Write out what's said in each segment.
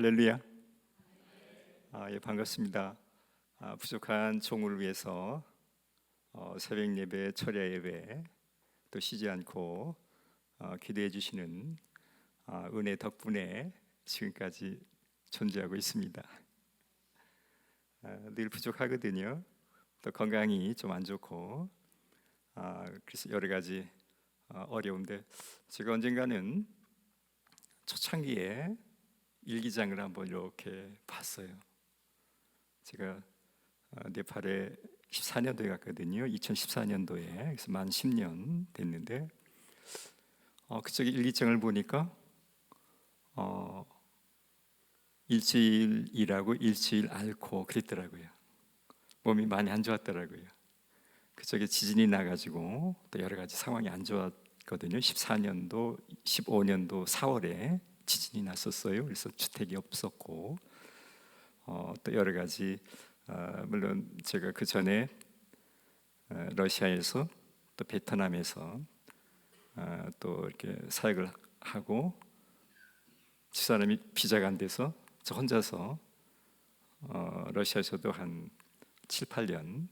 할렐루야. 예, 반갑습니다. 부족한 종을 위해서 새벽 예배, 철야 예배 또 쉬지 않고 기도해 주시는 은혜 덕분에 지금까지 존재하고 있습니다. 늘 부족하거든요. 또 건강이 좀 안 좋고 그래서 여러 가지 어려운데, 제가 언젠가는 초창기에 일기장을 한번 이렇게 봤어요. 제가 네팔에 14년도에 갔거든요. 2014년도에. 그래서 만 10년 됐는데 그쪽에 일기장을 보니까 일주일 일하고 일주일 앓고 그랬더라고요. 몸이 많이 안 좋았더라고요. 그쪽에 지진이 나가지고 또 여러 가지 상황이 안 좋았거든요. 14년도, 15년도 4월에 지진이 났었어요. 그래서 주택이 없었고 또 여러 가지 물론 제가 그 전에 러시아에서 또 베트남에서 또 이렇게 사역을 하고 집사람이 비자가 안 돼서 저 혼자서 러시아에서도 한 7, 8년,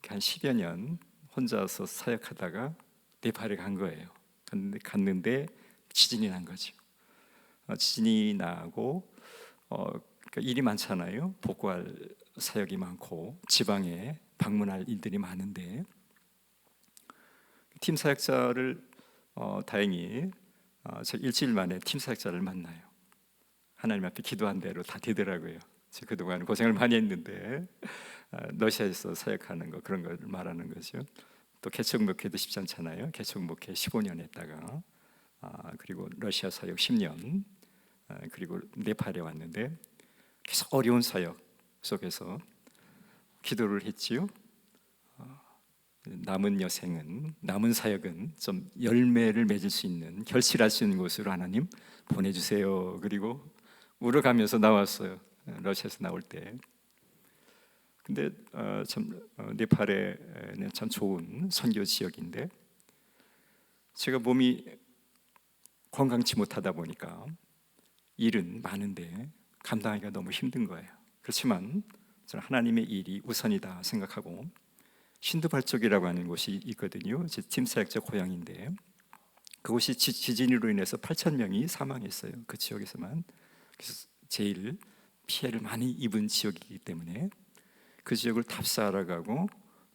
한 10여 년 혼자서 사역하다가 네팔에 간 거예요. 갔는데 지진이 난 거죠. 지진이 나고 그러니까 일이 많잖아요. 복구할 사역이 많고 지방에 방문할 일들이 많은데, 팀 사역자를 다행히 제가 일주일 만에 팀 사역자를 만나요. 하나님 앞에 기도한 대로 다 되더라고요. 제가 그동안 고생을 많이 했는데 러시아에서 사역하는 거, 그런 걸 말하는 거죠. 또 개척 목회도 쉽지 않잖아요. 개척 목회 15년 했다가 그리고 러시아 사역 10년, 그리고 네팔에 왔는데 계속 어려운 사역 속에서 기도를 했지요. 남은 여생은, 남은 사역은 좀 열매를 맺을 수 있는, 결실할 수 있는 곳으로 하나님 보내주세요. 그리고 울어가면서 나왔어요. 러시아에서 나올 때. 근데 참 네팔에는 참 좋은 선교 지역인데, 제가 몸이 건강치 못하다 보니까 일은 많은데 감당하기가 너무 힘든 거예요. 그렇지만 저는 하나님의 일이 우선이다 생각하고, 신두발족이라고 하는 곳이 있거든요. 제 팀사역자 고향인데 그곳이 지진으로 인해서 8천 명이 사망했어요. 그 지역에서만. 그래서 제일 피해를 많이 입은 지역이기 때문에 그 지역을 답사하러 가고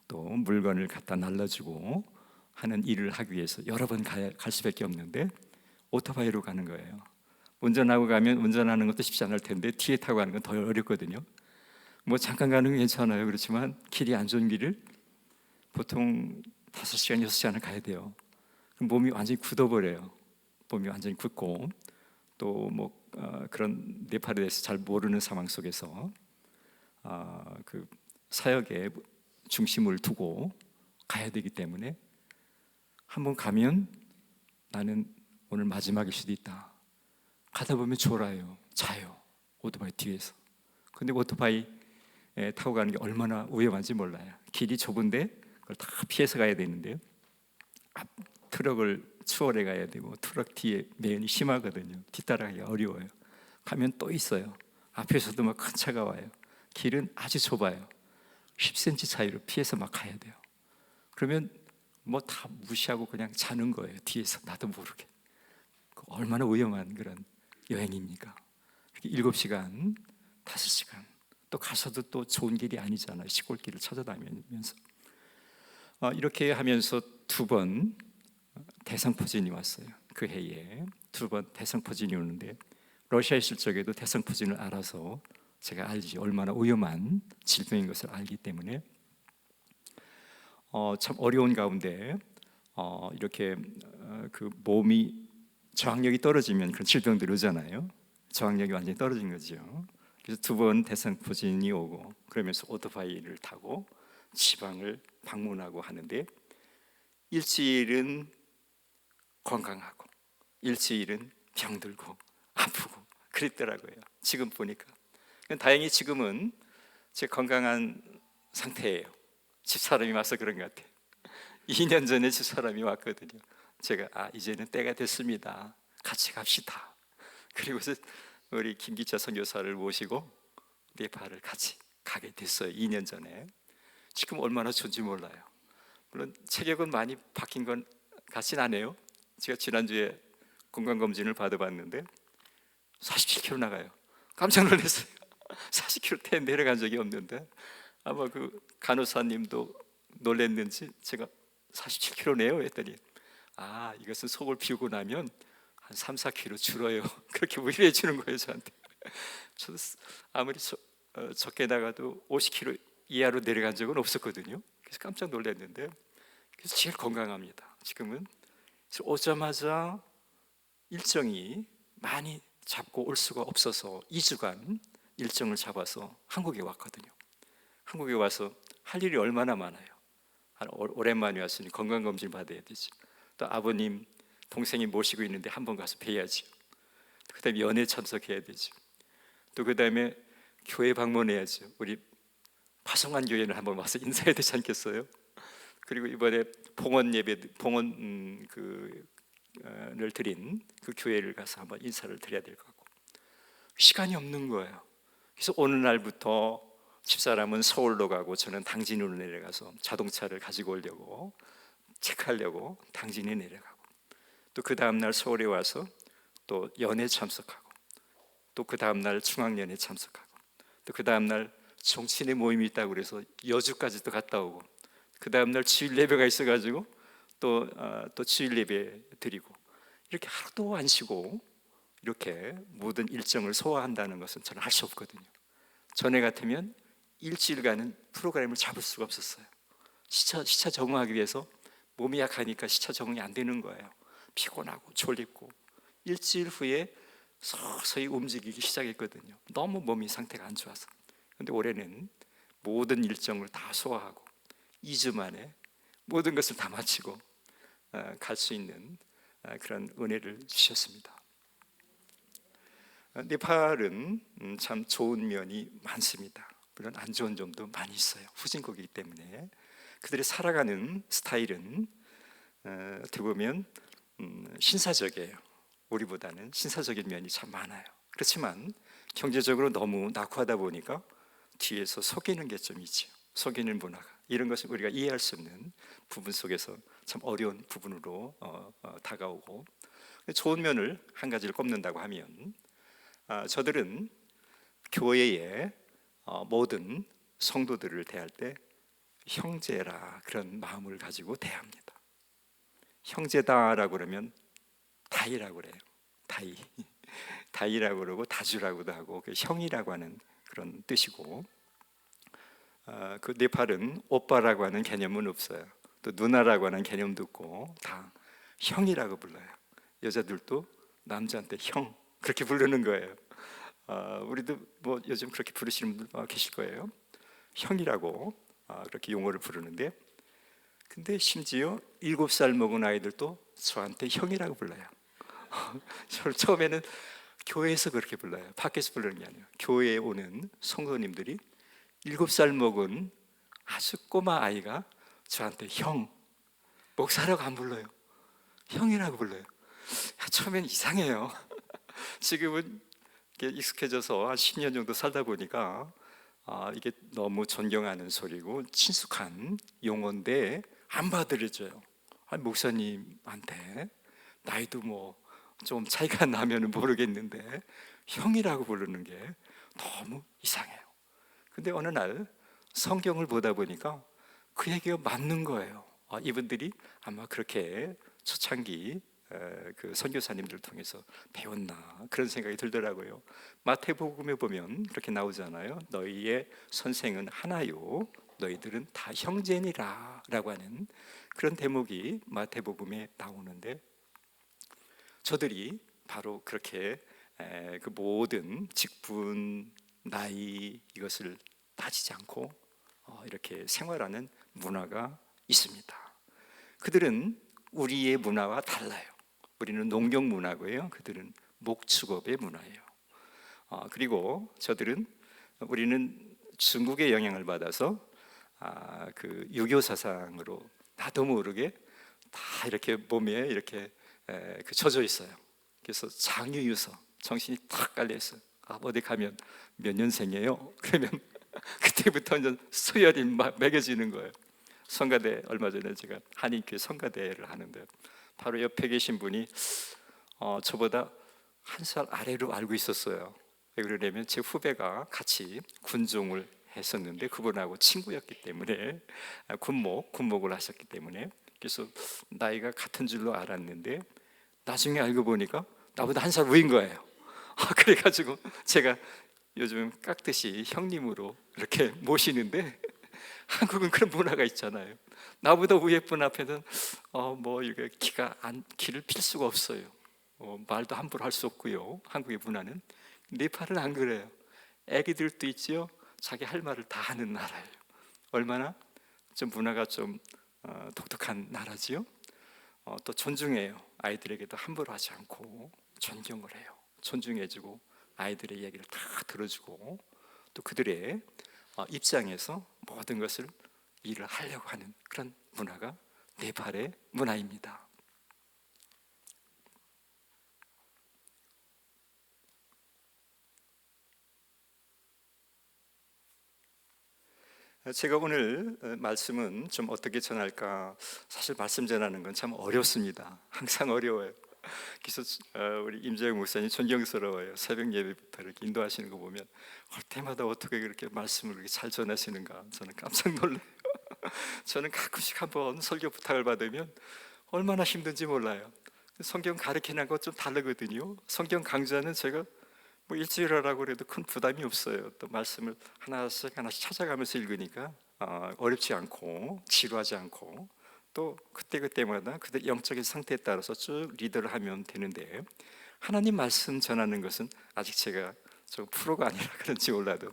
또 물건을 갖다 날라주고 하는 일을 하기 위해서 여러 번 갈 수밖에 없는데 오토바이로 가는 거예요. 운전하고 가면 운전하는 것도 쉽지 않을 텐데 뒤에 타고 가는 건 더 어렵거든요. 뭐 잠깐 가는 건 괜찮아요. 그렇지만 길이 안 좋은 길을 보통 5시간, 6시간을 가야 돼요. 그럼 몸이 완전히 굳어버려요. 몸이 완전히 굳고 또 뭐 그런 네팔에 대해서 잘 모르는 상황 속에서 그 사역의 중심을 두고 가야 되기 때문에 한번 가면 나는 오늘 마지막일 수도 있다. 가다 보면 졸아요. 자요. 오토바이 뒤에서. 근데 오토바이 타고 가는 게 얼마나 위험한지 몰라요. 길이 좁은데 그걸 다 피해서 가야 되는데요. 트럭을 추월해 가야 되고 트럭 뒤에 매연이 심하거든요. 뒤따라가기 어려워요. 가면 또 있어요. 앞에서도 막 큰 차가 와요. 길은 아주 좁아요. 10cm 차이로 피해서 막 가야 돼요. 그러면 뭐 다 무시하고 그냥 자는 거예요. 뒤에서 나도 모르게. 얼마나 위험한 그런 여행입니까? 7시간, 5시간. 또 가서도 또 좋은 길이 아니잖아요. 시골길을 찾아다니면서 이렇게 하면서 2번 대상포진이 왔어요. 그 해에 2번 대상포진이 오는데, 러시아에 있을 적에도 대상포진을 알아서 제가 알지 얼마나 위험한 질병인 것을 알기 때문에 참 어려운 가운데 이렇게 그 몸이 저항력이 떨어지면 그런 질병들이 오잖아요. 저항력이 완전히 떨어진 거죠. 그래서 2번 대상포진이 오고 그러면서 오토바이를 타고 지방을 방문하고 하는데, 일주일은 건강하고 일주일은 병들고 아프고 그랬더라고요. 지금 보니까 다행히 지금은 제 건강한 상태예요. 집사람이 와서 그런 것 같아요. 2년 전에 집사람이 왔거든요. 제가 이제는 때가 됐습니다. 같이 갑시다. 그리고서 우리 김기차 선교사를 모시고 네팔을 같이 가게 됐어요. 2년 전에. 지금 얼마나 좋은지 몰라요. 물론 체격은 많이 바뀐 건 같진 않아요. 제가 지난주에 건강검진을 받아봤는데 47kg 나가요. 깜짝 놀랐어요. 40kg 내려간 적이 없는데, 아마 그 간호사님도 놀랬는지 제가 47kg네요 했더니, 아, 이것은 속을 비우고 나면 한 3, 4kg 줄어요. 그렇게 위로해 주는 거예요, 저한테. 저도 아무리 적게 나가도 50kg 이하로 내려간 적은 없었거든요. 그래서 깜짝 놀랐는데, 그래서 제일 건강합니다. 지금은. 그래서 오자마자 일정이 많이 잡고 올 수가 없어서 2주간 일정을 잡아서 한국에 왔거든요. 한국에 와서 할 일이 얼마나 많아요. 오랜만에 왔으니 건강검진 받아야 되지. 또 아버님, 동생이 모시고 있는데 한번 가서 뵈야지. 그 다음에 연회 참석해야 되지. 또 그 다음에 교회 방문해야죠. 우리 파송한 교회는 한번 와서 인사해야 되지 않겠어요? 그리고 이번에 봉헌 예배, 봉헌 를 드린 그 교회를 가서 한번 인사를 드려야 될 것 같고, 시간이 없는 거예요. 그래서 어느 날부터 집사람은 서울로 가고 저는 당진으로 내려가서 자동차를 가지고 오려고 체크하려고 당진에 내려가고, 또 그 다음날 서울에 와서 또 연회 참석하고, 또 그 다음날 중앙연회 참석하고, 또 그 다음날 정치인의 모임이 있다고 그래서 여주까지도 갔다 오고, 그 다음날 주일 예배가 있어가지고 또 주일 예배 드리고, 이렇게 하루도 안 쉬고 이렇게 모든 일정을 소화한다는 것은 저는 할 수 없거든요. 전에 같으면 일주일간은 프로그램을 잡을 수가 없었어요. 시차 적응하기 위해서 몸이 약하니까 시차 적응이 안 되는 거예요. 피곤하고 졸립고. 일주일 후에 서서히 움직이기 시작했거든요. 너무 몸이 상태가 안 좋아서. 그런데 올해는 모든 일정을 다 소화하고 2주 만에 모든 것을 다 마치고 갈 수 있는 그런 은혜를 주셨습니다. 네팔은 참 좋은 면이 많습니다. 물론 안 좋은 점도 많이 있어요. 후진국이기 때문에. 그들이 살아가는 스타일은 어떻게 보면 신사적이에요. 우리보다는 신사적인 면이 참 많아요. 그렇지만 경제적으로 너무 낙후하다 보니까 뒤에서 속이는 게 좀 있죠. 속이는 문화가, 이런 것을 우리가 이해할 수 없는 부분 속에서 참 어려운 부분으로 다가오고, 좋은 면을 한 가지를 꼽는다고 하면, 저들은 교회의 모든 성도들을 대할 때 형제라 그런 마음을 가지고 대합니다. 형제다라고 그러면 다이라고 그래요. 다이라고 그러고 다주라고도 하고, 형이라고 하는 그런 뜻이고, 그 네팔은 오빠라고 하는 개념은 없어요. 또 누나라고 하는 개념도 없고 다 형이라고 불러요. 여자들도 남자한테 형 그렇게 부르는 거예요. 우리도 뭐 요즘 그렇게 부르시는 분들 계실 거예요. 형이라고 그렇게 용어를 부르는데, 근데 심지어 7살 먹은 아이들도 저한테 형이라고 불러요. 저를 처음에는 교회에서 그렇게 불러요. 밖에서 부르는 게 아니에요. 교회에 오는 성도님들이 7살 먹은 아주 꼬마 아이가 저한테 형, 목사라고 안 불러요. 형이라고 불러요. 처음엔 이상해요. 지금은 익숙해져서 한 10년 정도 살다 보니까 이게 너무 존경하는 소리고 친숙한 용어인데 안 받아들여져요. 목사님한테 나이도 뭐 좀 차이가 나면 모르겠는데 형이라고 부르는 게 너무 이상해요. 근데 어느 날 성경을 보다 보니까 그 얘기가 맞는 거예요. 이분들이 아마 그렇게 초창기 그 선교사님들을 통해서 배웠나 그런 생각이 들더라고요. 마태복음에 보면 그렇게 나오잖아요. 너희의 선생은 하나요 너희들은 다 형제니라 라고 하는 그런 대목이 마태복음에 나오는데, 저들이 바로 그렇게 그 모든 직분, 나이 이것을 따지지 않고 이렇게 생활하는 문화가 있습니다. 그들은 우리의 문화와 달라요. 우리는 농경 문화고요. 그들은 목축업의 문화예요. 그리고 우리는 중국의 영향을 받아서 그 유교 사상으로 나도 모르게 다 이렇게 몸에 이렇게 그 젖어 있어요. 그래서 장유유서, 정신이 탁 깔려 있어요. 어디 가면 몇 년생이에요? 그러면 그때부터 이제 수혈이 막 매겨지는 거예요. 성가대, 얼마 전에 제가 한인교회 성가대를 하는데 바로 옆에 계신 분이 저보다 한 살 아래로 알고 있었어요. 왜 그러냐면 제 후배가 같이 군종을 했었는데 그분하고 친구였기 때문에, 군목을 하셨기 때문에, 그래서 나이가 같은 줄로 알았는데 나중에 알고 보니까 나보다 한 살 위인 거예요. 그래가지고 제가 요즘 깍듯이 형님으로 이렇게 모시는데, 한국은 그런 문화가 있잖아요. 나보다 위에 분 앞에는 이게 기를 필 수가 없어요. 말도 함부로 할 수 없고요. 한국의 문화는. 네팔은 안 그래요. 애기들도 있지요. 자기 할 말을 다 하는 나라예요. 얼마나 좀 문화가 좀 독특한 나라지요. 또 존중해요. 아이들에게도 함부로 하지 않고 존경을 해요. 존중해주고 아이들의 얘기를 다 들어주고, 또 그들의 입장에서 모든 것을 일을 하려고 하는 그런 문화가 네팔의 문화입니다. 제가 오늘 말씀은 좀 어떻게 전할까? 사실 말씀 전하는 건 참 어렵습니다. 항상 어려워요. 그래서 우리 임재영 목사님 존경스러워요. 새벽 예배부터 이렇게 인도하시는 거 보면 올 때마다 어떻게 그렇게 말씀을 그렇게 잘 전하시는가, 저는 깜짝 놀라요. 저는 가끔씩 한번 설교 부탁을 받으면 얼마나 힘든지 몰라요. 성경 가르치는 거 좀 다르거든요. 성경 강좌는 제가 일주일 하라고 그래도 큰 부담이 없어요. 또 말씀을 하나씩 찾아가면서 읽으니까 어렵지 않고 지루하지 않고, 또 그때그때마다 그때 영적인 상태에 따라서 쭉 리더를 하면 되는데, 하나님 말씀 전하는 것은 아직 제가 좀 프로가 아니라 그런지 몰라도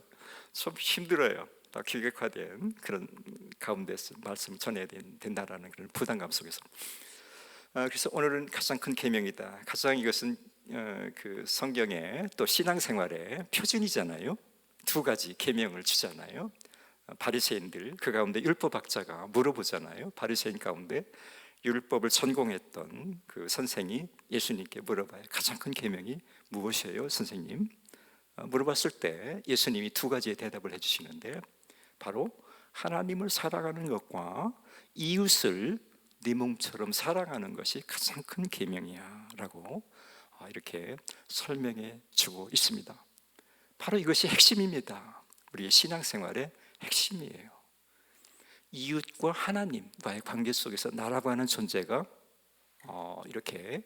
좀 힘들어요. 기획화된 그런 가운데서 말씀을 전해야 된다라는 그런 부담감 속에서. 그래서 오늘은 가장 큰 계명이다. 가장 이것은 그 성경의 또 신앙생활의 표준이잖아요. 두 가지 계명을 주잖아요. 바리새인들, 그 가운데 율법학자가 물어보잖아요. 바리새인 가운데 율법을 전공했던 그 선생이 예수님께 물어봐요. 가장 큰 계명이 무엇이에요, 선생님? 물어봤을 때 예수님이 두 가지의 대답을 해주시는데, 바로 하나님을 사랑하는 것과 이웃을 네 몸처럼 사랑하는 것이 가장 큰 계명이야 라고 이렇게 설명해 주고 있습니다. 바로 이것이 핵심입니다. 우리의 신앙생활의 핵심이에요. 이웃과 하나님과의 관계 속에서 나라고 하는 존재가 이렇게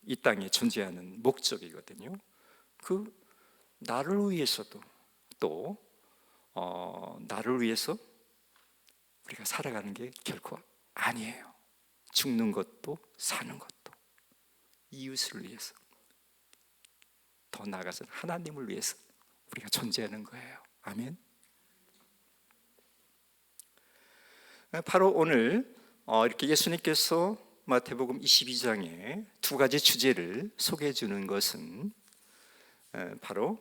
이 땅에 존재하는 목적이거든요. 그 나를 위해서도, 또 나를 위해서 우리가 살아가는 게 결코 아니에요. 죽는 것도 사는 것도 이웃을 위해서, 더 나아가서는 하나님을 위해서 우리가 존재하는 거예요. 아멘. 바로 오늘 이렇게 예수님께서 마태복음 22장에 두 가지 주제를 소개해 주는 것은 바로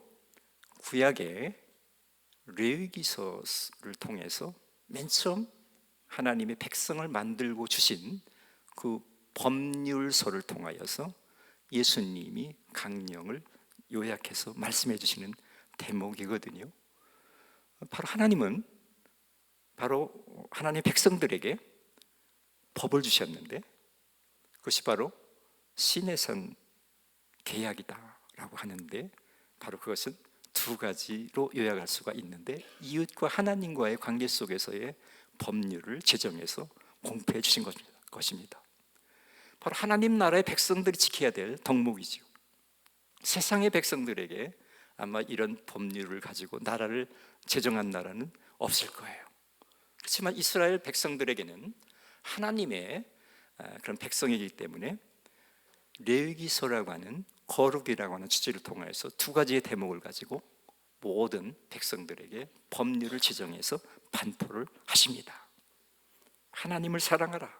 구약의 레위기서를 통해서 맨 처음 하나님의 백성을 만들고 주신 그 법률서를 통하여서 예수님이 강령을 요약해서 말씀해 주시는 대목이거든요. 바로 하나님은 바로 하나님의 백성들에게 법을 주셨는데, 그것이 바로 시내산 계약이다라고 하는데, 바로 그것은 두 가지로 요약할 수가 있는데, 이웃과 하나님과의 관계 속에서의 법률을 제정해서 공표해 주신 것입니다. 바로 하나님 나라의 백성들이 지켜야 될 덕목이죠. 세상의 백성들에게 아마 이런 법률을 가지고 나라를 제정한 나라는 없을 거예요. 그렇지만 이스라엘 백성들에게는 하나님의 그런 백성이기 때문에 레위기서라고 하는 거룩이라고 하는 주제를 통해서 두 가지의 대목을 가지고 모든 백성들에게 법률을 지정해서 반포를 하십니다. 하나님을 사랑하라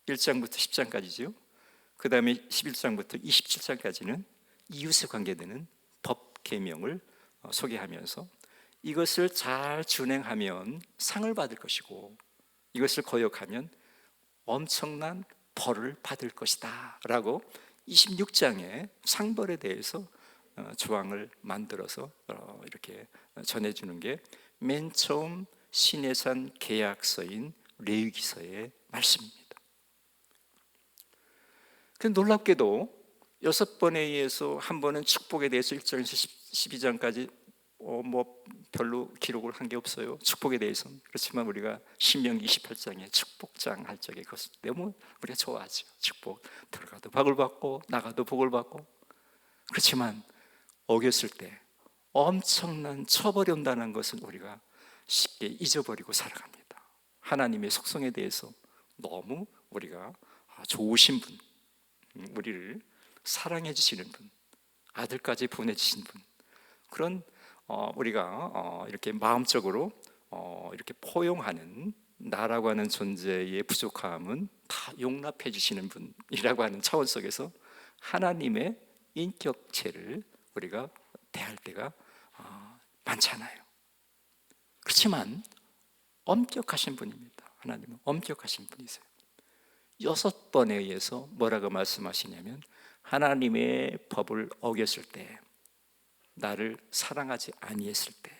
1장부터 10장까지죠. 그 다음에 11장부터 27장까지는 이웃에 관계되는 법 계명을 소개하면서 이것을 잘 준행하면 상을 받을 것이고, 이것을 거역하면 엄청난 벌을 받을 것이다 라고 26장의 상벌에 대해서 조항을 만들어서 이렇게 전해주는 게 맨 처음 시내산 계약서인 레위기서의 말씀입니다. 그 놀랍게도 6번에 의해서 한 번은 축복에 대해서 1장에서 12장까지 뭐 별로 기록을 한 게 없어요. 축복에 대해서는. 그렇지만 우리가 신명기 28장에 축복장 할 적에 그것을 너무 우리가 좋아하죠. 축복, 들어가도 복을 받고 나가도 복을 받고. 그렇지만 어겼을 때 엄청난 처벌이 온다는 것은 우리가 쉽게 잊어버리고 살아갑니다. 하나님의 속성에 대해서 너무 우리가 좋으신 분, 우리를 사랑해 주시는 분, 아들까지 보내주신 분, 그런 우리가 이렇게 마음적으로 이렇게 포용하는 나라고 하는 존재의 부족함은 다 용납해 주시는 분이라고 하는 차원 속에서 하나님의 인격체를 우리가 대할 때가 많잖아요. 그렇지만 엄격하신 분입니다. 하나님은 엄격하신 분이세요. 6번에 의해서 뭐라고 말씀하시냐면 하나님의 법을 어겼을 때, 나를 사랑하지 아니했을 때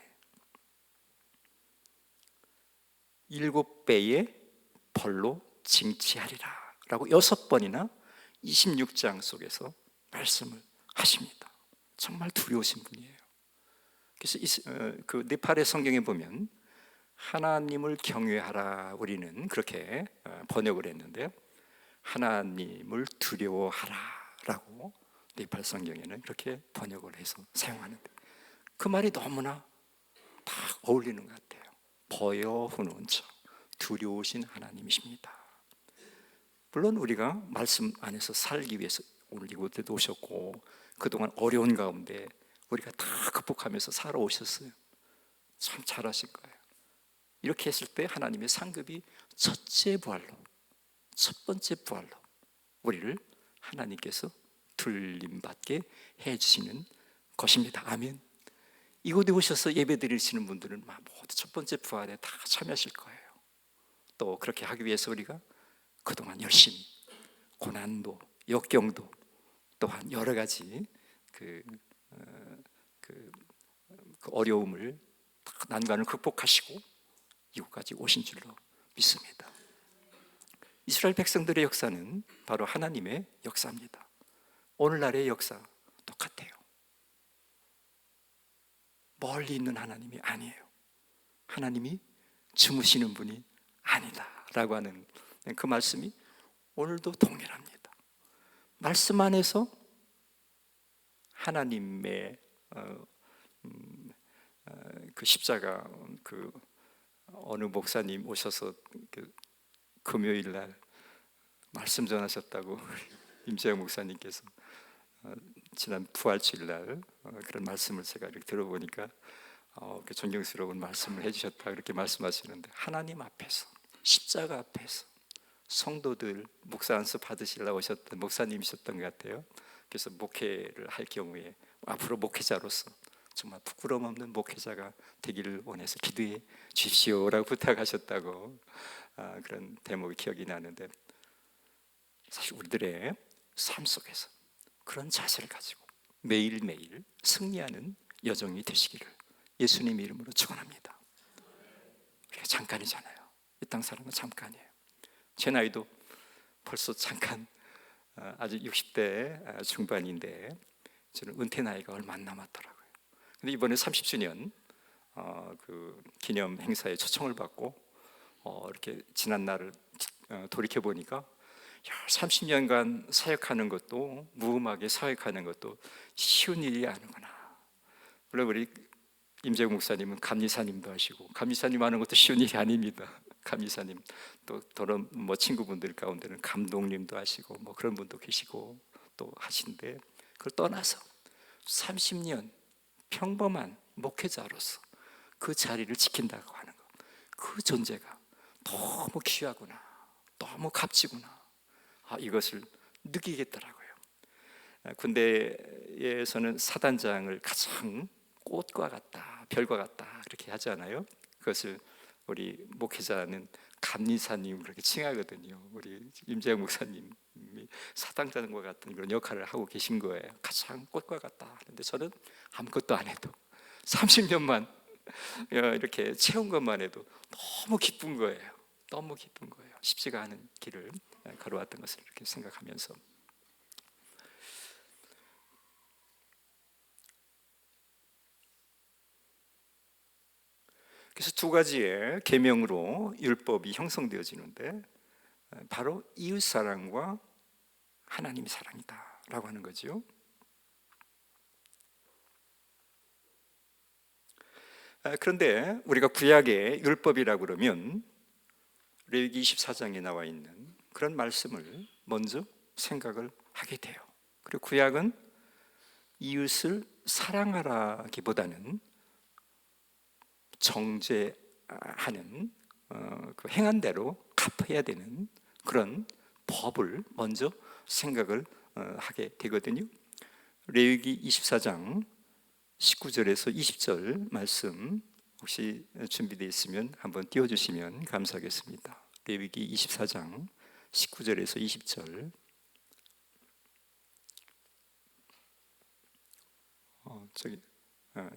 7배의 벌로 징치하리라 라고 6번이나 26장 속에서 말씀을 하십니다. 정말 두려우신 분이에요. 그래서 그 네팔의 성경에 보면 하나님을 경외하라, 우리는 그렇게 번역을 했는데요, 하나님을 두려워하라 라고 네팔 성경에는 그렇게 번역을 해서 사용하는데, 그 말이 너무나 딱 어울리는 것 같아요. 버여후는처, 두려우신 하나님이십니다. 물론 우리가 말씀 안에서 살기 위해서 오늘 이곳에도 오셨고 그동안 어려운 가운데 우리가 다 극복하면서 살아오셨어요. 참 잘하신 거예요. 이렇게 했을 때 하나님의 상급이 첫째 부활로, 첫 번째 부활로 우리를 하나님께서 들림받게 해주시는 것입니다. 아멘. 이곳에 오셔서 예배 드리시는 분들은 모두 첫 번째 부활에 다 참여하실 거예요. 또 그렇게 하기 위해서 우리가 그동안 열심히 고난도, 역경도, 또한 여러 가지 그 어려움을, 난관을 극복하시고 이곳까지 오신 줄로 믿습니다. 이스라엘 백성들의 역사는 바로 하나님의 역사입니다. 오늘날의 역사 똑같아요. 멀리 있는 하나님이 아니에요. 하나님이 주무시는 분이 아니다 라고 하는 그 말씀이 오늘도 동일합니다. 말씀 안에서 하나님의 그 십자가, 그 어느 목사님 오셔서 그 금요일 날 말씀 전하셨다고 임재영 목사님께서 지난 부활주일 날 그런 말씀을 제가 이렇게 들어보니까 그 존경스러운 말씀을 해주셨다 그렇게 말씀하시는데, 하나님 앞에서, 십자가 앞에서 성도들 목사 안수 받으시려고 오셨던 목사님이셨던 것 같아요. 그래서 목회를 할 경우에 앞으로 목회자로서 정말 부끄러움 없는 목회자가 되기를 원해서 기도해 주십시오라고 부탁하셨다고 그런 대목이 기억이 나는데, 사실 우리들의 삶 속에서 그런 자세를 가지고 매일매일 승리하는 여정이 되시기를 예수님 이름으로 축원합니다. 우리가 잠깐이잖아요. 이 땅 사는 건 잠깐이에요. 제 나이도 벌써 잠깐 아직 60대 중반인데 저는 은퇴 나이가 얼마 안 남았더라고요. 근데 이번에 30주년 그 기념 행사에 초청을 받고 이렇게 지난 날을 돌이켜 보니까 30년간 사역하는 것도, 무음하게 사역하는 것도 쉬운 일이 아니구나. 물론 우리 임재국 목사님은 감리사님도 하시고, 감리사님 하는 것도 쉬운 일이 아닙니다. 감리사님, 또 다른 뭐 친구분들 가운데는 감독님도 하시고 뭐 그런 분도 계시고 또 하신데, 그걸 떠나서 30년 평범한 목회자로서 그 자리를 지킨다고 하는 것, 그 존재가 너무 귀하구나, 너무 값지구나, 이것을 느끼겠더라고요. 군대에서는 사단장을 가장 꽃과 같다, 별과 같다 그렇게 하잖아요. 그것을 우리 목회자는 감리사님 그렇게 칭하거든요. 우리 임재영 목사님이 사당자님과 같은 그런 역할을 하고 계신 거예요. 가장 꽃과 같다. 그런데 저는 아무것도 안 해도 30년만 이렇게 채운 것만 해도 너무 기쁜 거예요. 너무 기쁜 거예요. 쉽지가 않은 길을 걸어왔던 것을 이렇게 생각하면서, 그래서 두 가지의 계명으로 율법이 형성되어지는데, 바로 이웃 사랑과 하나님 사랑이다라고 하는 거죠. 그런데 우리가 구약의 율법이라고 그러면 레위기 24장에 나와 있는 그런 말씀을 먼저 생각을 하게 돼요. 그리고 구약은 이웃을 사랑하라기보다는 정죄하는, 그 행한 대로 갚아야 되는 그런 법을 먼저 생각을 하게 되거든요. 레위기 24장 19절에서 20절 말씀 혹시 준비되어 있으면 한번 띄워주시면 감사하겠습니다. 레위기 24장 19절에서 20절.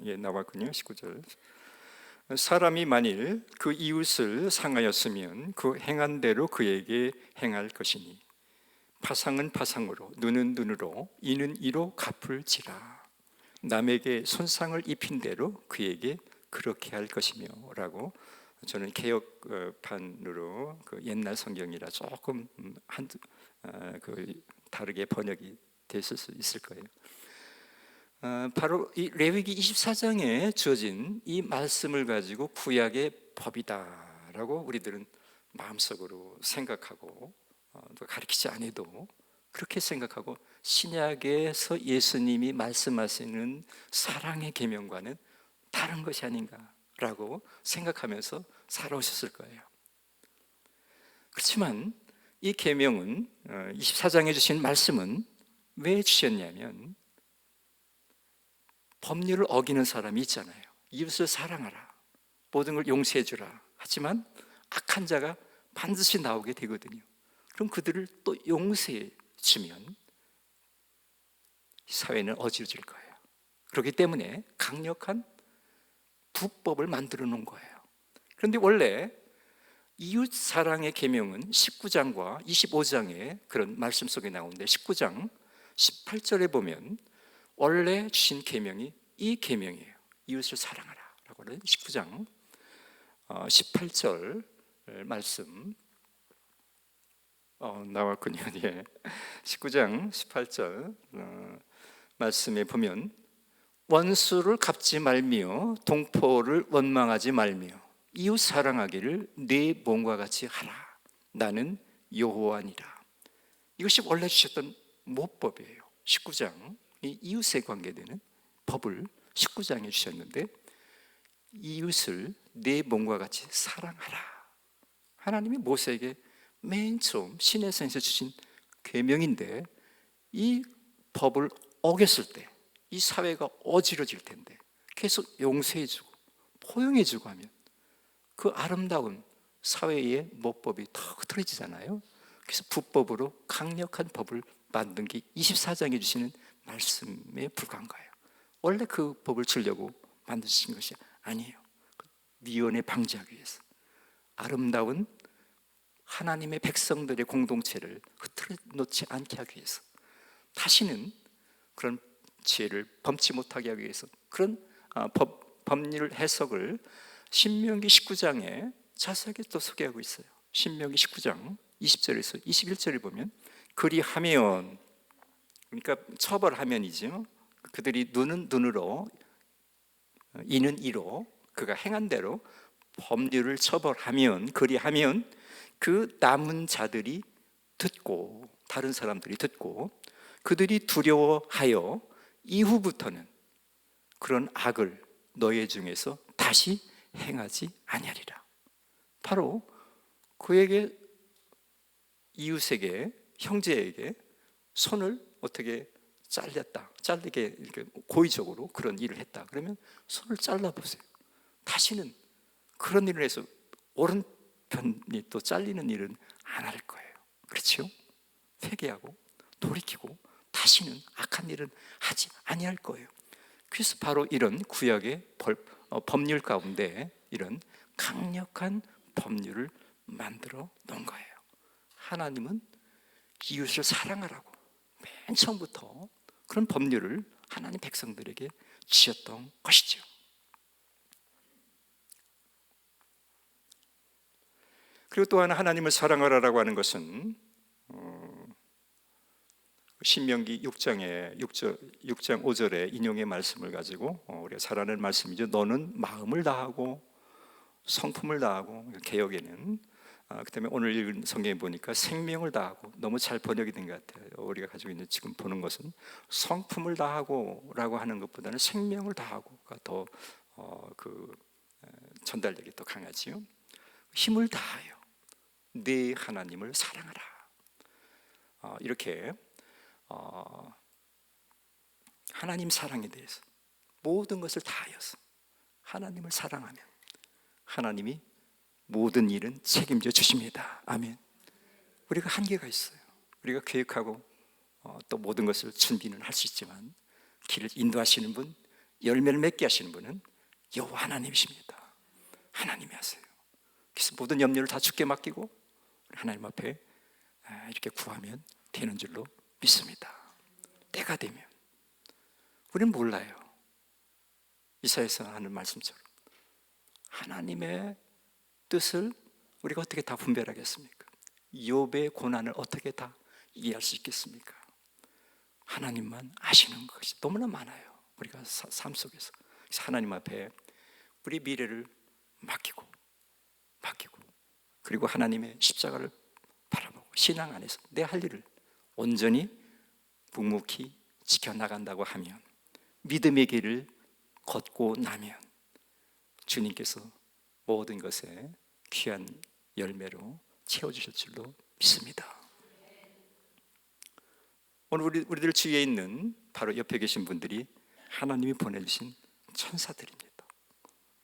예, 나왔군요. 19절. 사람이 만일 그 이웃을 상하였으면 그 행한 대로 그에게 행할 것이니 파상은 파상으로 눈은 눈으로 이는 이로 갚을지라. 남에게 손상을 입힌 대로 그에게 그렇게 할 것이며 라고, 저는 개혁판으로 그 옛날 성경이라 조금 다르게 번역이 됐을 수 있을 거예요. 바로 이 레위기 24장에 주어진 이 말씀을 가지고 구약의 법이다라고 우리들은 마음속으로 생각하고, 가르치지 않아도 그렇게 생각하고, 신약에서 예수님이 말씀하시는 사랑의 계명과는 다른 것이 아닌가라고 생각하면서 살아오셨을 거예요. 그렇지만 이 계명은, 24장에 주신 말씀은 왜 주셨냐면, 법률을 어기는 사람이 있잖아요. 이웃을 사랑하라, 모든 걸 용서해 주라. 하지만 악한 자가 반드시 나오게 되거든요. 그럼 그들을 또 용서해 주면 사회는 어지러질 거예요. 그렇기 때문에 강력한 부법을 만들어 놓은 거예요. 그런데 원래 이웃 사랑의 계명은 19장과 25장의 그런 말씀 속에 나오는데, 19장 18절에 보면 원래 주신 계명이 이 계명이에요. 이웃을 사랑하라 라고 하는 19장 18절 말씀 나왔군요. 예. 19장 18절 말씀에 보면 원수를 갚지 말며 동포를 원망하지 말며 이웃 사랑하기를 네 몸과 같이 하라. 나는 여호와니라. 이것이 원래 주셨던 모법이에요. 19장 이 이웃에 관계되는 법을 19장에 주셨는데, 이웃을 내 몸과 같이 사랑하라. 하나님이 모세에게 맨 처음 시내산에서 주신 계명인데, 이 법을 어겼을 때 이 사회가 어지러질 텐데 계속 용서해주고 포용해주고 하면 그 아름다운 사회의 모법이 더 흐트러지잖아요. 그래서 부법으로 강력한 법을 만든 게 24장에 주시는 말씀에 불과한 거예요. 원래 그 법을 주려고 만드신 것이 아니에요. 미연에 방지하기 위해서, 아름다운 하나님의 백성들의 공동체를 흐트러 놓지 않게 하기 위해서, 다시는 그런 죄를 범치 못하게 하기 위해서 그런 법률 해석을 신명기 19장에 자세하게 또 소개하고 있어요. 신명기 19장 20절에서 21절에 보면 그리하면, 그러니까 처벌하면이죠. 그들이 눈은 눈으로 이는 이로, 그가 행한 대로 법률을 처벌하면, 그리하면 그 남은 자들이 듣고, 다른 사람들이 듣고 그들이 두려워하여 이후부터는 그런 악을 너희 중에서 다시 행하지 아니하리라. 바로 그에게, 이웃에게, 형제에게 손을 어떻게 잘리게 이렇게 고의적으로 그런 일을 했다 그러면 손을 잘라보세요. 다시는 그런 일을 해서 오른편이 또 잘리는 일은 안 할 거예요. 그렇죠? 회개하고 돌이키고 다시는 악한 일은 하지 아니할 거예요. 그래서 바로 이런 구약의 법률 가운데 이런 강력한 법률을 만들어 놓은 거예요. 하나님은 이웃을 사랑하라고 맨 처음부터 그런 법률을 하나님 백성들에게 주셨던 것이죠. 그리고 또 하나, 하나님을 사랑하라고 하는 것은 신명기 6장 5절의 인용의 말씀을 가지고 우리가 잘 아는 말씀이죠. 너는 마음을 다하고 성품을 다하고, 개역에는 그다음에 오늘 읽은 성경에 보니까 생명을 다하고, 너무 잘 번역이 된 것 같아요. 우리가 가지고 있는 지금 보는 것은 성품을 다하고라고 하는 것보다는 생명을 다하고가 더 전달력이 더 강하지요. 힘을 다하여 네 하나님을 사랑하라. 이렇게 하나님 사랑에 대해서 모든 것을 다하여서 하나님을 사랑하면 하나님이 모든 일은 책임져 주십니다. 아멘. 우리가 한계가 있어요. 우리가 계획하고 또 모든 것을 준비는 할 수 있지만 길을 인도하시는 분, 열매를 맺게 하시는 분은 여호와 하나님이십니다. 하나님이 하세요. 그래서 모든 염려를 다 주께 맡기고 하나님 앞에 이렇게 구하면 되는 줄로 믿습니다. 때가 되면 우리는 몰라요. 이사야서 하는 말씀처럼 하나님의 뜻을 우리가 어떻게 다 분별하겠습니까? 욥의 고난을 어떻게 다 이해할 수 있겠습니까? 하나님만 아시는 것이 너무나 많아요. 우리가 삶 속에서. 그래서 하나님 앞에 우리 미래를 맡기고 그리고 하나님의 십자가를 바라보고 신앙 안에서 내 할 일을 온전히 묵묵히 지켜나간다고 하면, 믿음의 길을 걷고 나면 주님께서 모든 것에 귀한 열매로 채워주실 줄로 믿습니다. 오늘 우리들 주위에 있는 바로 옆에 계신 분들이 하나님이 보내주신 천사들입니다.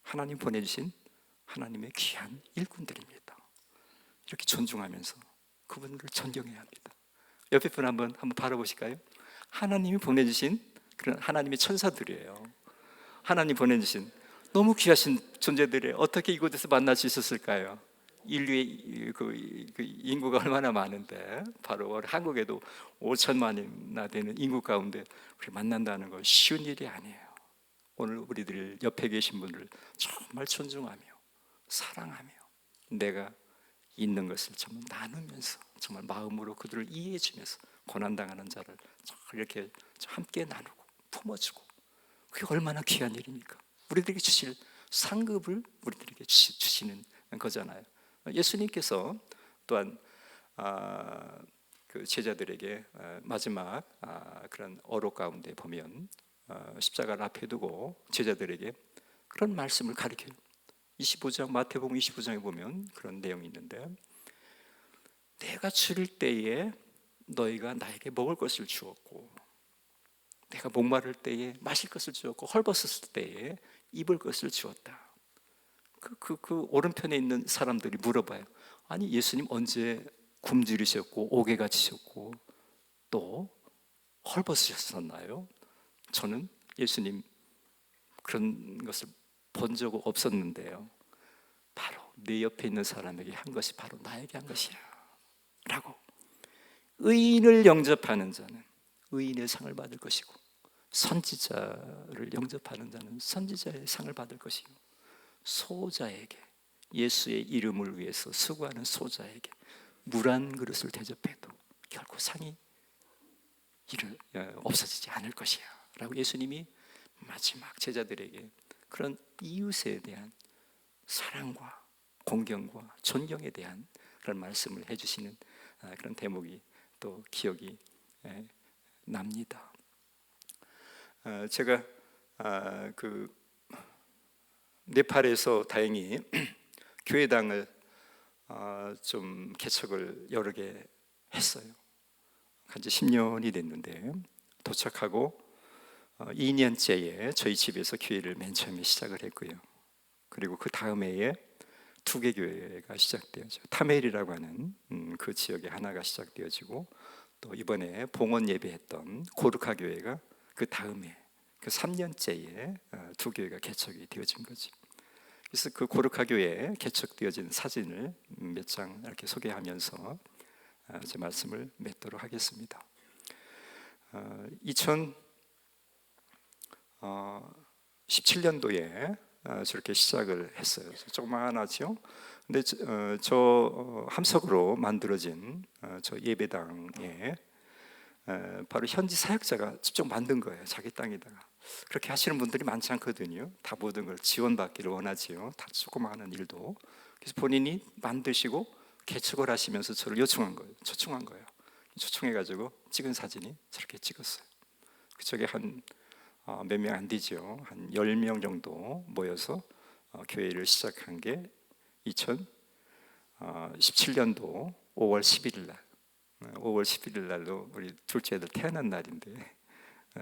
하나님 보내주신 하나님의 귀한 일꾼들입니다. 이렇게 존중하면서 그분들을 존경해야 합니다. 옆에 분 한번 바라보실까요? 하나님이 보내주신 그런 하나님의 천사들이에요. 하나님 보내주신 너무 귀하신 존재들이 어떻게 이곳에서 만날 수 있었을까요? 인류의 그 인구가 얼마나 많은데, 바로 한국에도 5천만이나 되는 인구 가운데 우리 만난다는 건 쉬운 일이 아니에요. 오늘 우리들 옆에 계신 분들 정말 존중하며 사랑하며 내가 있는 것을 정말 나누면서 정말 마음으로 그들을 이해해 주면서 고난당하는 자를 이렇게 함께 나누고 품어주고, 그게 얼마나 귀한 일입니까? 우리들에게 주실 상급을 우리들에게 주시는 거잖아요. 예수님께서 또한 그 제자들에게 마지막 그런 어록 가운데 보면 십자가를 앞에 두고 제자들에게 그런 말씀을 가르쳐요. 25장 마태복음 25장에 보면 그런 내용이 있는데, 내가 줄일 때에 너희가 나에게 먹을 것을 주었고, 내가 목마를 때에 마실 것을 주었고, 헐벗었을 때에 입을 것을 주었다. 그 오른편에 있는 사람들이 물어봐요. 아니, 예수님 언제 굶주리셨고 옥에 갇히셨고 또 헐벗으셨었나요? 저는 예수님 그런 것을 본 적 없었는데요. 바로 내 옆에 있는 사람에게 한 것이 바로 나에게 한 것이야 라고. 의인을 영접하는 자는 의인의 상을 받을 것이고, 선지자를 영접하는 자는 선지자의 상을 받을 것이고, 소자에게, 예수의 이름을 위해서 수고하는 소자에게 물 한 그릇을 대접해도 결코 상이 없어지지 않을 것이야 라고 예수님이 마지막 제자들에게 그런 이웃에 대한 사랑과 공경과 존경에 대한 그런 말씀을 해주시는 그런 대목이 또 기억이 납니다. 제가 그 네팔에서 다행히 교회당을 좀 개척을 여러 개 했어요. 한지 10년이 됐는데, 도착하고 2년째에 저희 집에서 교회를 맨 처음에 시작을 했고요. 그리고 그 다음 해에 두 개 교회가 시작되어져 타멜이라고 하는 그 지역에 하나가 시작되어지고, 또 이번에 봉헌 예배했던 고르카 교회가 그 다음에 그 3년째에 두 교회가 개척이 되어진 거지. 그래서 그 고르카 교회에 개척되어진 사진을 몇 장 이렇게 소개하면서 제 말씀을 맺도록 하겠습니다. 2017년도에 저렇게 시작을 했어요. 조그마하죠. 근데 저 함석으로 만들어진 저 예배당에 바로 현지 사역자가 직접 만든 거예요. 자기 땅에다가. 그렇게 하시는 분들이 많지 않거든요. 다 모든 걸 지원받기를 원하지요. 다 조그마한 일도. 그래서 본인이 만드시고 개척을 하시면서 저를 요청한 거예요. 초청한 거예요. 초청해가지고 찍은 사진이 저렇게 찍었어요. 그쪽에 한 몇 명 안 되죠. 한 10명 정도 모여서 교회를 시작한 게 2017년도 5월 11일 날 5월 11일 날로 우리 둘째 아들 태어난 날인데,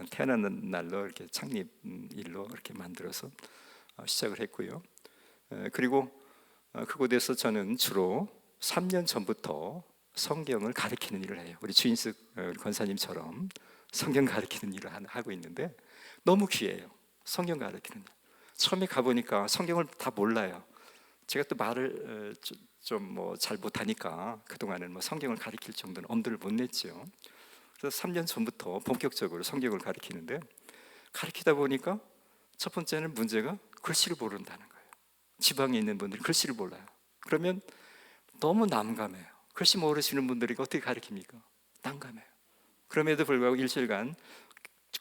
태어난 날로 이렇게 창립 일로 이렇게 만들어서 시작을 했고요. 그리고 그곳에서 저는 주로 3년 전부터 성경을 가르치는 일을 해요. 우리 주인숙 권사님처럼 성경 가르치는 일을 하고 있는데 너무 귀해요. 성경 가르치는 일. 처음에 가보니까 성경을 다 몰라요. 제가 또 말을 좀 뭐 잘 못하니까 그동안은 뭐 성경을 가르칠 정도는 엄두를 못 냈죠. 그래서 3년 전부터 본격적으로 성경을 가르치는데, 가르치다 보니까 첫 번째는 문제가 글씨를 모른다는 거예요. 지방에 있는 분들이 글씨를 몰라요. 그러면 너무 난감해요. 글씨 모르시는 분들이 어떻게 가르칩니까? 난감해요. 그럼에도 불구하고 일주일간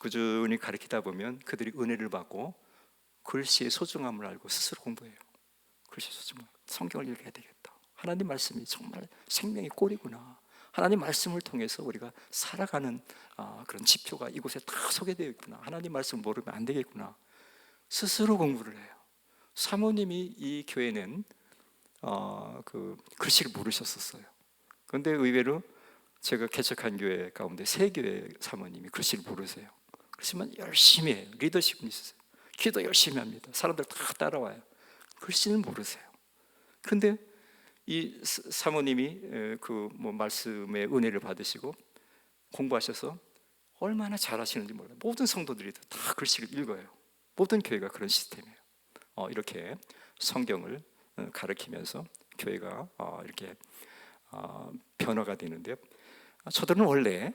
꾸준히 가르치다 보면 그들이 은혜를 받고 글씨의 소중함을 알고 스스로 공부해요. 글씨 소중함, 성경을 읽어야 되겠다. 하나님 말씀이 정말 생명의 꼴이구나. 하나님 말씀을 통해서 우리가 살아가는 그런 지표가 이곳에 다 소개되어 있구나. 하나님 말씀 모르면 안 되겠구나. 스스로 공부를 해요. 사모님이 이 교회는 그 글씨를 모르셨었어요. 그런데 의외로 제가 개척한 교회 가운데 3교회 사모님이 글씨를 모르세요. 그렇지만 열심히 해요. 리더십은 있으세요. 기도 열심히 합니다. 사람들 다 따라와요. 글씨는 모르세요. 그런데 이 사모님이 그 뭐 말씀의 은혜를 받으시고 공부하셔서 얼마나 잘하시는지 몰라요. 모든 성도들이 다 글씨를 읽어요. 모든 교회가 그런 시스템이에요. 이렇게 성경을 가르치면서 교회가 이렇게 변화가 되는데요. 저들은 원래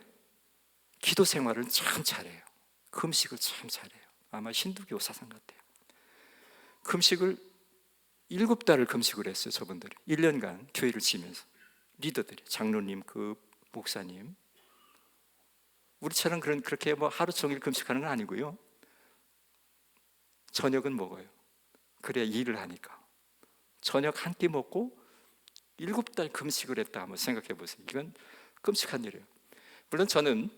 기도 생활을 참 잘해요. 금식을 참 잘해요. 아마 힌두교 사상 같아요. 금식을 7달을 금식을 했어요. 저분들이 1년간 교회를 지면서. 리더들이, 장로님, 그 목사님, 우리처럼 그렇게 뭐 하루 종일 금식하는 건 아니고요. 저녁은 먹어요. 그래야 일을 하니까. 저녁 한 끼 먹고 7달 금식을 했다 한번 생각해 보세요. 이건 끔찍한 일이에요. 물론 저는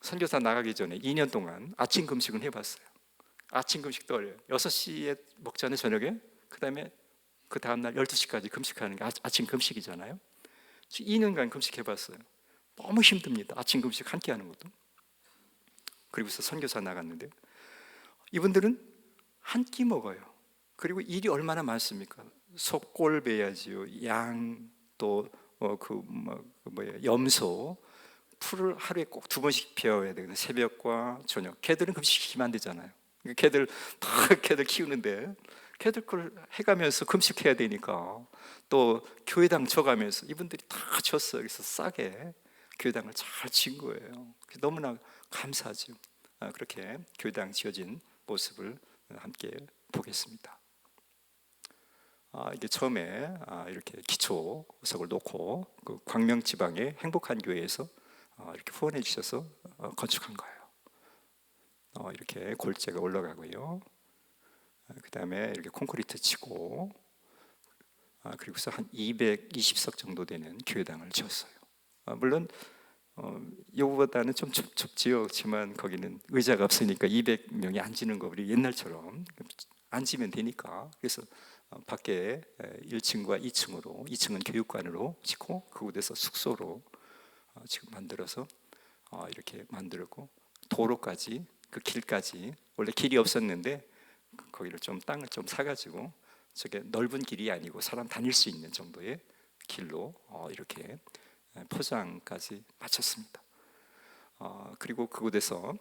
선교사 나가기 전에 2년 동안 아침 금식은 해봤어요. 아침 금식도 어려워요. 6시에 먹잖아요, 저녁에. 그 다음에 그 다음날 12시까지 금식하는 게 아침 금식이잖아요. 2년간 금식해봤어요. 너무 힘듭니다. 아침 금식 한 끼 하는 것도. 그리고서 선교사 나갔는데 이분들은 한 끼 먹어요. 그리고 일이 얼마나 많습니까? 속골 베야지요, 양, 또 염소, 풀을 하루에 꼭 2번씩 베어야 되거든요. 새벽과 저녁. 개들은 금식시키면 안 되잖아요. 개들 키우는데 걔들 걸 해가면서 금식해야 되니까, 또 교회당 져가면서 이분들이 다 졌어요. 그래서 싸게 교회당을 잘 지은 거예요. 너무나 감사하죠. 그렇게 교회당 지어진 모습을 함께 보겠습니다. 이게 처음에 이렇게 기초석을 놓고 그 광명 지방의 행복한 교회에서 이렇게 후원해 주셔서 건축한 거예요. 이렇게 골재가 올라가고요. 그 다음에 이렇게 콘크리트 치고, 그리고서 한 220석 정도 되는 교회당을 지었어요. 물론 요거보다는 좀 좁지요. 그렇지만 거기는 의자가 없으니까 200명이 앉는 거 우리 옛날처럼 앉으면 되니까. 그래서 밖에 1층과 2층으로, 2층은 교육관으로 짓고 그곳에서 숙소로 지금 만들어서 이렇게 만들었고, 도로까지, 그 길까지, 원래 길이 없었는데 거기를 좀 땅을 좀 사가지고 저게 넓은 길이 아니고 사람 다닐 수 있는 정도의 길로 이렇게 포장까지 마쳤습니다. 그리고 그곳에서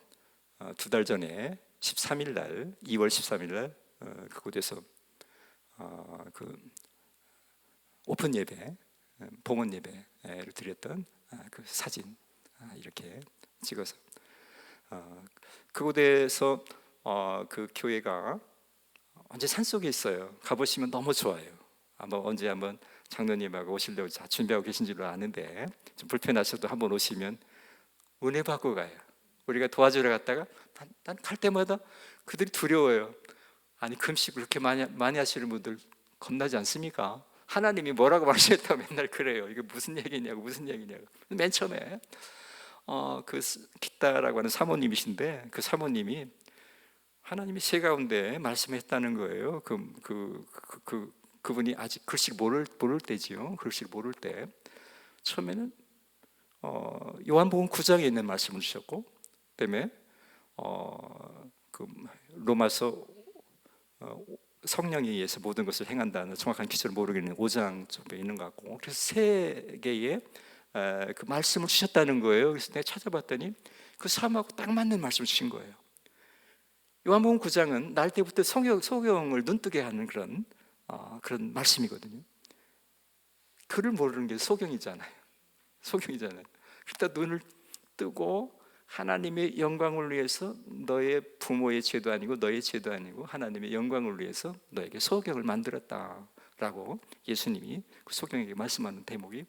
2달 전에 13일 날, 2월 13일 날 그곳에서 그 오픈 예배, 봉헌 예배를 드렸던 그 사진 이렇게 찍어서 그곳에서 그 교회가 완전 산속에 있어요. 가보시면 너무 좋아요. 아마 언제 한번 장로님하고 오시려고 준비하고 계신 줄로 아는데 좀 불편하셔도 한번 오시면 은혜 받고 가요. 우리가 도와주러 갔다가 난 갈 때마다 그들이 두려워요. 아니 금식 그렇게 많이 하시는 분들 겁나지 않습니까? 하나님이 뭐라고 말씀했다고 맨날 그래요. 이게 무슨 얘기냐고 무슨 얘기냐고. 맨 처음에 그 기타라고 하는 사모님이신데 그 사모님이 하나님이 제 가운데 말씀했다는 거예요. 그분이 아직 글씨를 모를 때지요. 글씨를 모를 때 처음에는 요한복음 9장에 있는 말씀을 주셨고, 그다음에 그 로마서 성령에 의해서 모든 것을 행한다는 정확한 기초를 모르겠는 5장 정도 있는 것 같고, 그래서 세 개의 그 말씀을 주셨다는 거예요. 그래서 내가 찾아봤더니 그 삶하고 딱 맞는 말씀을 주신 거예요. 요한복음 9장은 날 때부터 소경을 눈뜨게 하는 그런 말씀이거든요. 글을 모르는 게 소경이잖아요. 소경이잖아요. 그러다 눈을 뜨고 하나님의 영광을 위해서 너의 부모의 죄도 아니고 너의 죄도 아니고 하나님의 영광을 위해서 너에게 소경을 만들었다라고 예수님이 그 소경에게 말씀하는 대목이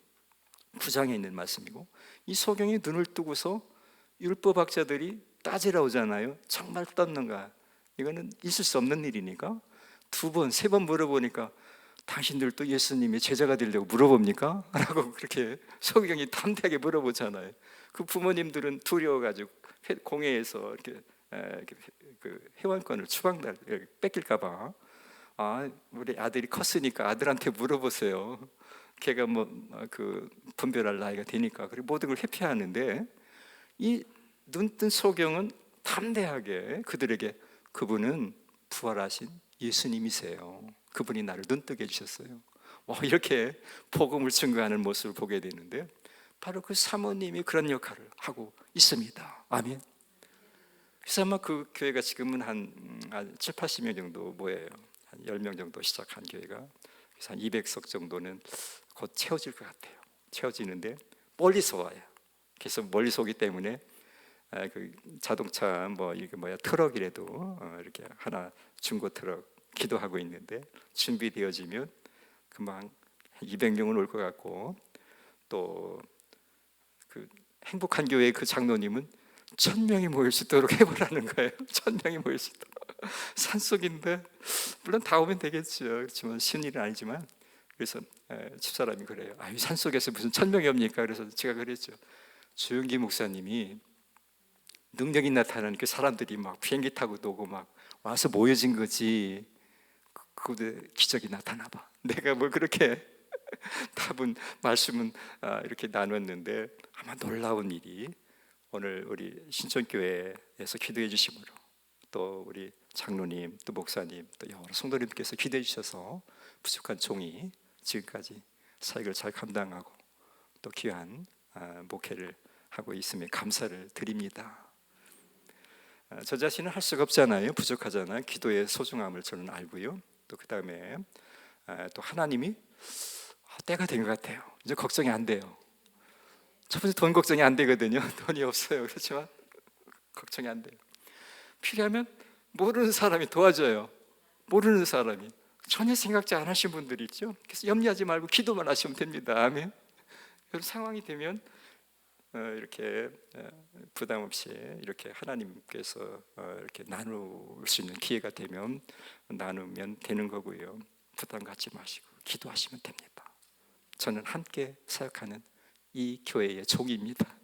9장에 있는 말씀이고, 이 소경이 눈을 뜨고서 율법학자들이 따지러 오잖아요. 정말 떴는가? 이거는 있을 수 없는 일이니까 2번, 3번 물어보니까 당신들도 예수님의 제자가 되려고 물어봅니까? 라고 그렇게 소경이 담대하게 물어보잖아요. 그 부모님들은 두려워가지고 공회에서 이렇게 그 회원권을 추방달 뺏길까봐 우리 아들이 컸으니까 아들한테 물어보세요. 걔가 뭐 그 분별할 나이가 되니까 그리고 모든 걸 회피하는데, 이 눈뜬 소경은 담대하게 그들에게 그분은 부활하신 예수님이세요. 그분이 나를 눈뜨게 해주셨어요. 이렇게 복음을 증거하는 모습을 보게 되는데 바로 그 사모님이 그런 역할을 하고 있습니다. 아멘. 그래서 아마 그 교회가 지금은 한 7, 80명 정도 모여요. 한 10명 정도 시작한 교회가 그래서 한 200석 정도는 곧 채워질 것 같아요. 채워지는데 멀리서 와요. 그래서 멀리서 오기 때문에 그 자동차 트럭이라도 이렇게 하나 중고 트럭 기도하고 있는데 준비되어지면 금방 200명은 올 것 같고, 또 그 행복한 교회의 그 장로님은 1000명이 모일 수 있도록 해보라는 거예요. 1000명이 모일 수 있도록. 산속인데 물론 다 오면 되겠죠. 그렇지만 쉬운 일은 아니지만, 그래서 집사람이 그래요. 산속에서 무슨 1000명이 옵니까? 그래서 제가 그랬죠. 주영기 목사님이 능력이 나타나는 그 사람들이 막 비행기 타고 오고 막 와서 모여진 거지. 그곳에 기적이 나타나 봐. 내가 뭐 그렇게 답은 말씀은 이렇게 나눴는데 아마 놀라운 일이 오늘 우리 신천교회에서 기도해 주심으로, 또 우리 장로님, 또 목사님, 또 여러 성도님께서 기도해 주셔서 부족한 종이 지금까지 사역을 잘 감당하고 또 귀한 목회를 하고 있음에 감사를 드립니다. 저 자신은 할 수가 없잖아요. 부족하잖아요. 기도의 소중함을 저는 알고요. 또 그 다음에 또 하나님이 때가 된 것 같아요. 이제 걱정이 안 돼요. 첫 번째 돈 걱정이 안 되거든요. 돈이 없어요. 그렇지만 걱정이 안 돼요. 필요하면 모르는 사람이 도와줘요. 모르는 사람이 전혀 생각지 안 하신 분들이 있죠. 그래서 염려하지 말고 기도만 하시면 됩니다. 아멘. 그런 상황이 되면 이렇게 부담 없이 이렇게 하나님께서 이렇게 나눌 수 있는 기회가 되면 나누면 되는 거고요. 부담 갖지 마시고 기도하시면 됩니다. 저는 함께 사역하는 이 교회의 종입니다.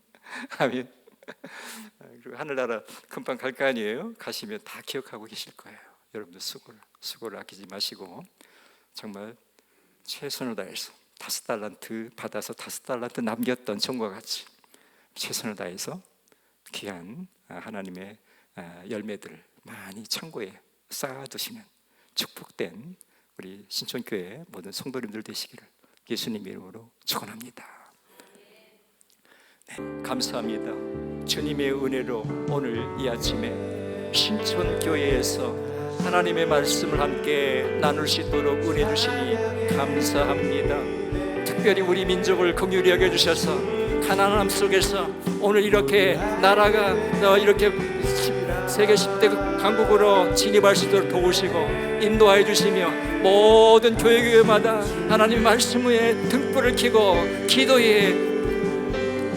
아멘. 그리고 하늘나라 금방 갈 거 아니에요? 가시면 다 기억하고 계실 거예요. 여러분들 수고를 아끼지 마시고 정말 최선을 다해서 5달란트 받아서 5달란트 남겼던 종과 같이 최선을 다해서 귀한 하나님의 열매들을 많이 창고에 쌓아두시면 축복된 우리 신촌교회 모든 성도님들 되시기를 예수님 이름으로 축원합니다. 네, 감사합니다. 주님의 은혜로 오늘 이 아침에 신촌교회에서 하나님의 말씀을 함께 나눌 수 있도록 은혜 주시니 감사합니다. 특별히 우리 민족을 긍휼히 여겨주셔서 가난함 속에서 오늘 이렇게 나라가 이렇게 세계 10대 강국으로 진입할 수 있도록 도우시고 인도하여 주시며 모든 교회마다 하나님 말씀 위에 등불을 켜고 기도에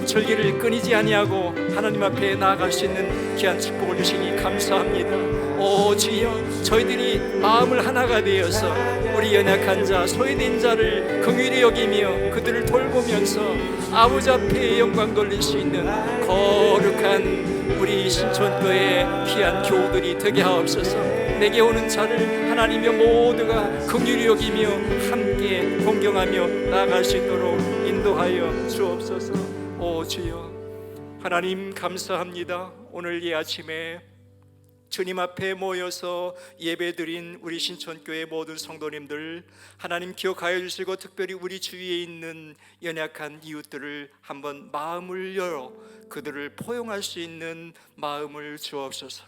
절기를 끊이지 아니하고 하나님 앞에 나아갈 수 있는 귀한 축복을 주시니 감사합니다. 오 주여, 저희들이 마음을 하나가 되어서 우리 연약한 자, 소외된 자를 긍휼히 여기며 그들을 돌보면서 아버지 앞에 영광 돌릴 수 있는 거룩한 우리 신촌교회의 귀한 교우들이 되게 하옵소서. 내게 오는 자를 하나님의 모두가 긍휼히 여기며 함께 공경하며 나아갈 수 있도록 인도하여 주옵소서. 오 주여, 하나님 감사합니다. 오늘 이 아침에 주님 앞에 모여서 예배드린 우리 신촌교회 모든 성도님들 하나님 기억하여 주시고 특별히 우리 주위에 있는 연약한 이웃들을 한번 마음을 열어 그들을 포용할 수 있는 마음을 주옵소서.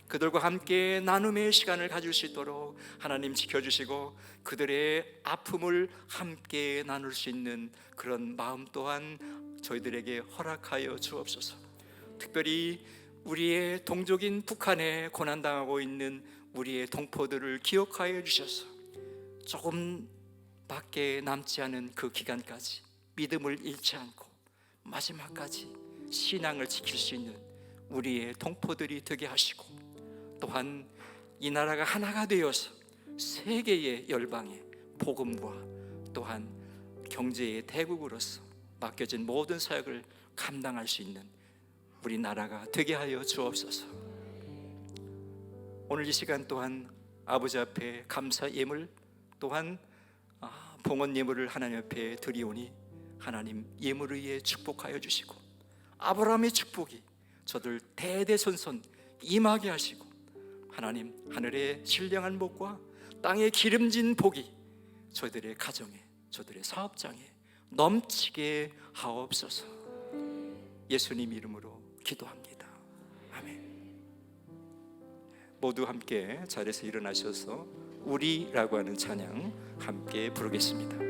그들과 함께 나눔의 시간을 가질 수 있도록 하나님 지켜주시고 그들의 아픔을 함께 나눌 수 있는 그런 마음 또한 저희들에게 허락하여 주옵소서. 특별히 우리의 동족인 북한에 고난당하고 있는 우리의 동포들을 기억하여 주셔서 조금밖에 남지 않은 그 기간까지 믿음을 잃지 않고 마지막까지 신앙을 지킬 수 있는 우리의 동포들이 되게 하시고 또한 이 나라가 하나가 되어서 세계의 열방의 복음과 또한 경제의 대국으로서 맡겨진 모든 사역을 감당할 수 있는 우리나라가 되게 하여 주옵소서. 오늘 이 시간 또한 아버지 앞에 감사 예물 또한 봉헌 예물을 하나님 앞에 드리오니 하나님 예물을 위해 축복하여 주시고 아브라함의 축복이 저들 대대손손 임하게 하시고 하나님 하늘의 신령한 복과 땅의 기름진 복이 저희들의 가정에 저들의 사업장에 넘치게 하옵소서. 예수님 이름으로 기도합니다. 아멘. 모두 함께 자리에서 일어나셔서 우리라고 하는 찬양 함께 부르겠습니다.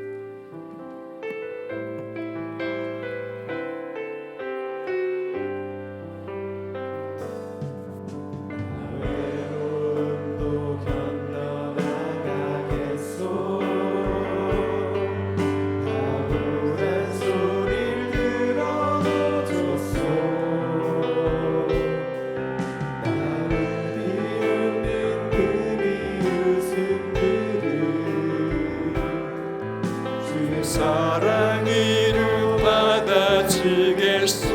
사랑으로 받아주겠소.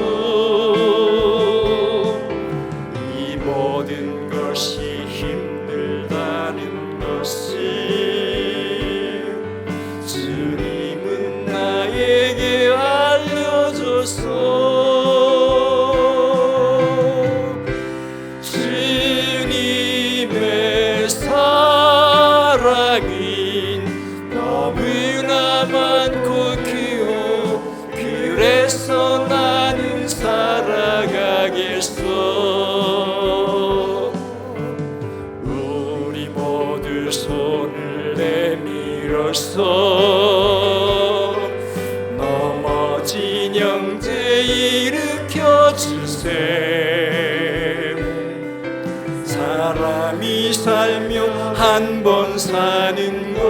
이 모든 것이 힘들다는 것을 주님은 나에게 알려줬소. 주님의 사랑은 너무나 많고 크오. 그래서 나는 살아가겠어. 우리 모두 손을 내밀어서 넘어진 형제 일으켜주세. 사람이 살며 한 번 사는 것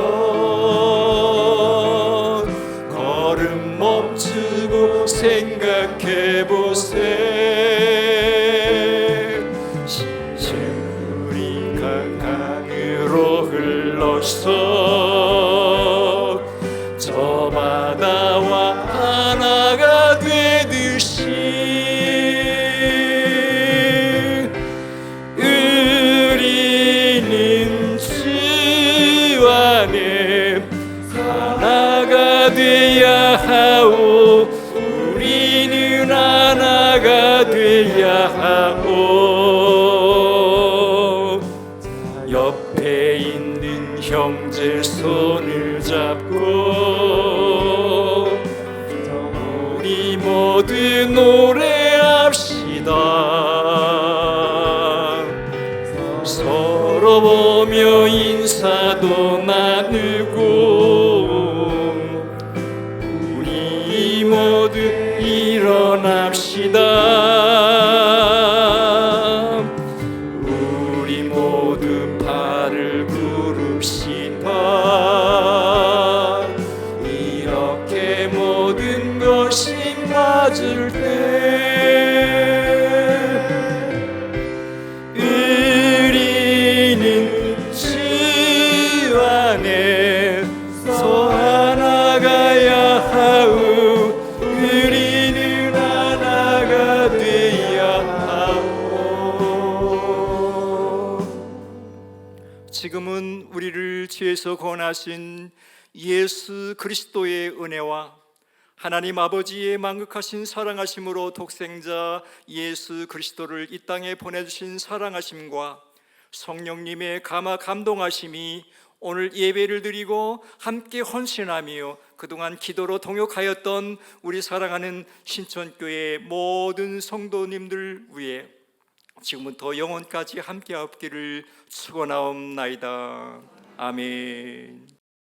걸음 멈추고 생각해보세. 시냇물이 강으로 흘러서 저 바다와 하나가 되듯이 우리는 주 안에 하나가 되어야 하오. 우리는 하나가 되어야 하오. 옆에 있는 형제 손을 잡고 우리 모두 노래합시다. 서로 보며 인사도 나누고 우리 모두 일어납시다. 우리 모두 팔을 굽시다. 이렇게 모든 것이 맞을 때 우리는 주 안에서 하나가야 하오. 우리는 하나가 되어야 하오. 지금은 우리를 죄에서 구원하신 예수 그리스도의 은혜와 하나님 아버지의 만극하신 사랑하심으로 독생자 예수 그리스도를 이 땅에 보내주신 사랑하심과 성령님의 감화 감동하심이 오늘 예배를 드리고 함께 헌신하며 그동안 기도로 동역하였던 우리 사랑하는 신천교회 모든 성도님들 위해 지금부터 영원까지 함께 없기를 축원하옵나이다. 아멘.